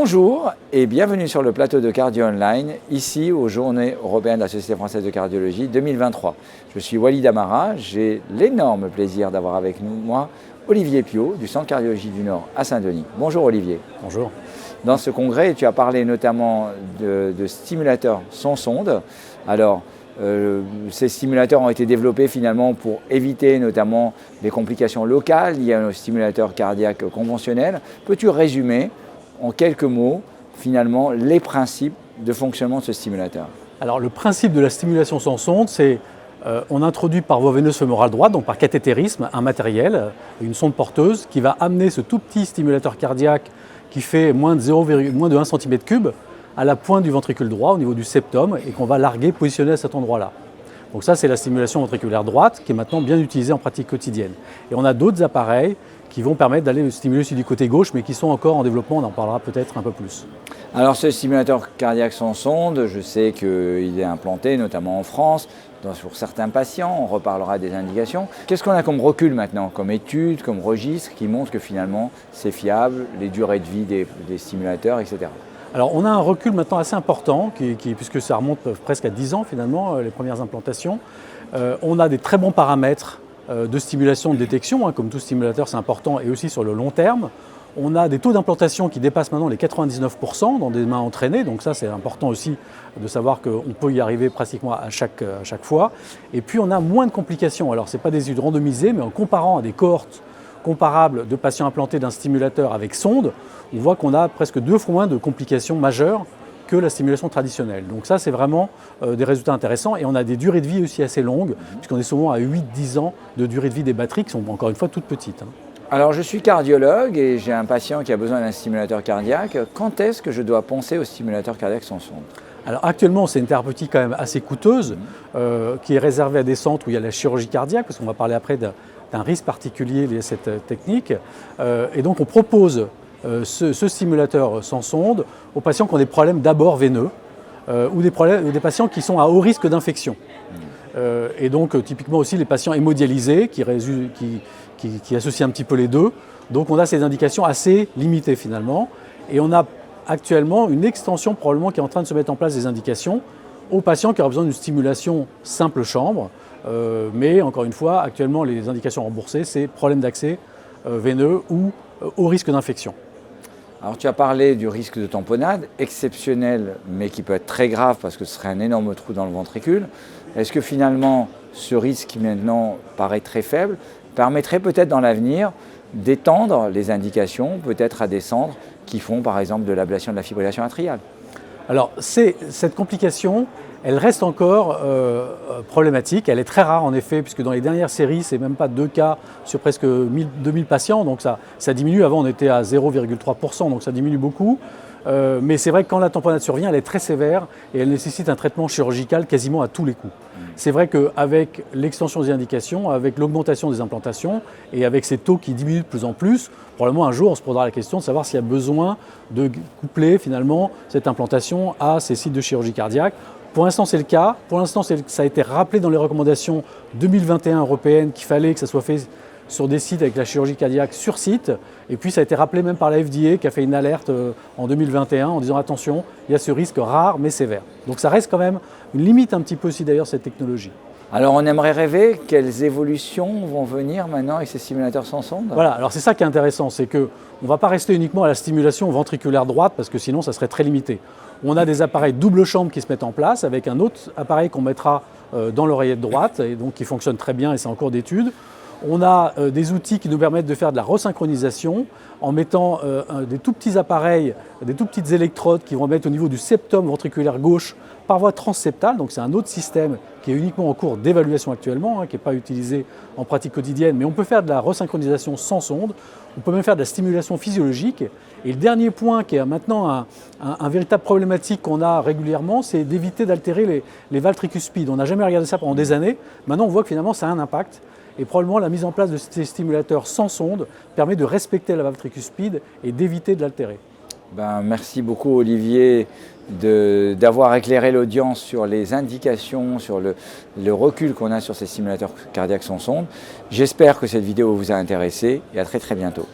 Bonjour et bienvenue sur le plateau de Cardio Online, ici aux Journées européennes de la Société française de cardiologie 2023. Je suis Walid Amara, j'ai l'énorme plaisir d'avoir avec nous, moi, Olivier Piot, du Centre Cardiologie du Nord à Saint-Denis. Bonjour Olivier. Bonjour. Dans ce congrès, tu as parlé notamment de stimulateurs sans sonde. Alors, ces stimulateurs ont été développés finalement pour éviter notamment des complications locales liées à nos stimulateurs cardiaques conventionnels. Peux-tu résumer en quelques mots finalement les principes de fonctionnement de ce stimulateur? Alors le principe de la stimulation sans sonde, c'est on introduit par voie veineuse fémorale droite, donc par cathétérisme, un matériel, une sonde porteuse qui va amener ce tout petit stimulateur cardiaque qui fait moins de 1 cm3 à la pointe du ventricule droit au niveau du septum et qu'on va larguer, positionner à cet endroit-là. Donc ça, c'est la stimulation ventriculaire droite qui est maintenant bien utilisée en pratique quotidienne. Et on a d'autres appareils qui vont permettre d'aller stimuler aussi du côté gauche, mais qui sont encore en développement, on en parlera peut-être un peu plus. Alors ce stimulateur cardiaque sans sonde, je sais qu'il est implanté notamment en France, sur certains patients, on reparlera des indications. Qu'est-ce qu'on a comme recul maintenant, comme études, comme registres qui montrent que finalement c'est fiable, les durées de vie des stimulateurs, etc. Alors on a un recul maintenant assez important, puisque ça remonte presque à 10 ans finalement, les premières implantations. On a des très bons paramètres de stimulation, de détection, comme tout stimulateur c'est important, et aussi sur le long terme. On a des taux d'implantation qui dépassent maintenant les 99% dans des mains entraînées, donc ça c'est important aussi de savoir qu'on peut y arriver pratiquement à chaque fois. Et puis on a moins de complications, alors ce n'est pas des études randomisées, mais en comparant à des cohortes comparables de patients implantés d'un stimulateur avec sonde, on voit qu'on a presque 2 fois moins de complications majeures que la stimulation traditionnelle. Donc ça, c'est vraiment des résultats intéressants et on a des durées de vie aussi assez longues, puisqu'on est souvent à 8-10 ans de durée de vie des batteries qui sont encore une fois toutes petites. Alors je suis cardiologue et j'ai un patient qui a besoin d'un stimulateur cardiaque. Quand est-ce que je dois penser au stimulateur cardiaque sans sonde? Alors actuellement, c'est une thérapeutique quand même assez coûteuse, qui est réservée à des centres où il y a la chirurgie cardiaque, parce qu'on va parler après d'un risque particulier lié à cette technique. Et donc on propose ce stimulateur sans sonde aux patients qui ont des problèmes d'abord veineux ou des patients qui sont à haut risque d'infection. Et donc typiquement aussi les patients hémodialysés qui associent un petit peu les deux. Donc on a ces indications assez limitées finalement. Et on a actuellement une extension probablement qui est en train de se mettre en place des indications aux patients qui auraient besoin d'une stimulation simple chambre. Mais encore une fois, actuellement les indications remboursées, c'est problème d'accès veineux ou haut risque d'infection. Alors tu as parlé du risque de tamponnade, exceptionnel mais qui peut être très grave parce que ce serait un énorme trou dans le ventricule. Est-ce que finalement ce risque qui maintenant paraît très faible permettrait peut-être dans l'avenir d'étendre les indications peut-être à des centres qui font par exemple de l'ablation de la fibrillation atriale? Alors cette complication, elle reste encore problématique. Elle est très rare en effet, puisque dans les dernières séries, c'est même pas 2 cas sur presque 2000 patients. Donc ça diminue. Avant, on était à 0,3%, donc ça diminue beaucoup. Mais c'est vrai que quand la tamponnade survient, elle est très sévère et elle nécessite un traitement chirurgical quasiment à tous les coups. C'est vrai qu'avec l'extension des indications, avec l'augmentation des implantations et avec ces taux qui diminuent de plus en plus, probablement un jour on se posera la question de savoir s'il y a besoin de coupler finalement cette implantation à ces sites de chirurgie cardiaque. Pour l'instant c'est le cas, pour l'instant ça a été rappelé dans les recommandations 2021 européennes qu'il fallait que ça soit fait sur des sites avec la chirurgie cardiaque sur site. Et puis ça a été rappelé même par la FDA qui a fait une alerte en 2021 en disant attention, il y a ce risque rare mais sévère. Donc ça reste quand même une limite un petit peu aussi d'ailleurs cette technologie. Alors on aimerait rêver quelles évolutions vont venir maintenant avec ces stimulateurs sans sonde? Voilà, alors c'est ça qui est intéressant, c'est qu'on ne va pas rester uniquement à la stimulation ventriculaire droite parce que sinon ça serait très limité. On a des appareils double chambre qui se mettent en place avec un autre appareil qu'on mettra dans l'oreillette droite et donc qui fonctionne très bien et c'est en cours d'étude. On a des outils qui nous permettent de faire de la resynchronisation en mettant des tout petits appareils, des tout petites électrodes qui vont mettre au niveau du septum ventriculaire gauche par voie transseptale. Donc c'est un autre système qui est uniquement en cours d'évaluation actuellement, qui n'est pas utilisé en pratique quotidienne, mais on peut faire de la resynchronisation sans sonde, on peut même faire de la stimulation physiologique. Et le dernier point qui est maintenant un véritable problématique qu'on a régulièrement, c'est d'éviter d'altérer les valves tricuspides. On n'a jamais regardé ça pendant des années, maintenant on voit que finalement ça a un impact. Et probablement la mise en place de ces stimulateurs sans sonde permet de respecter la valve tricuspide et d'éviter de l'altérer. Merci beaucoup Olivier d'avoir éclairé l'audience sur les indications, sur le recul qu'on a sur ces stimulateurs cardiaques sans sonde. J'espère que cette vidéo vous a intéressé et à très bientôt.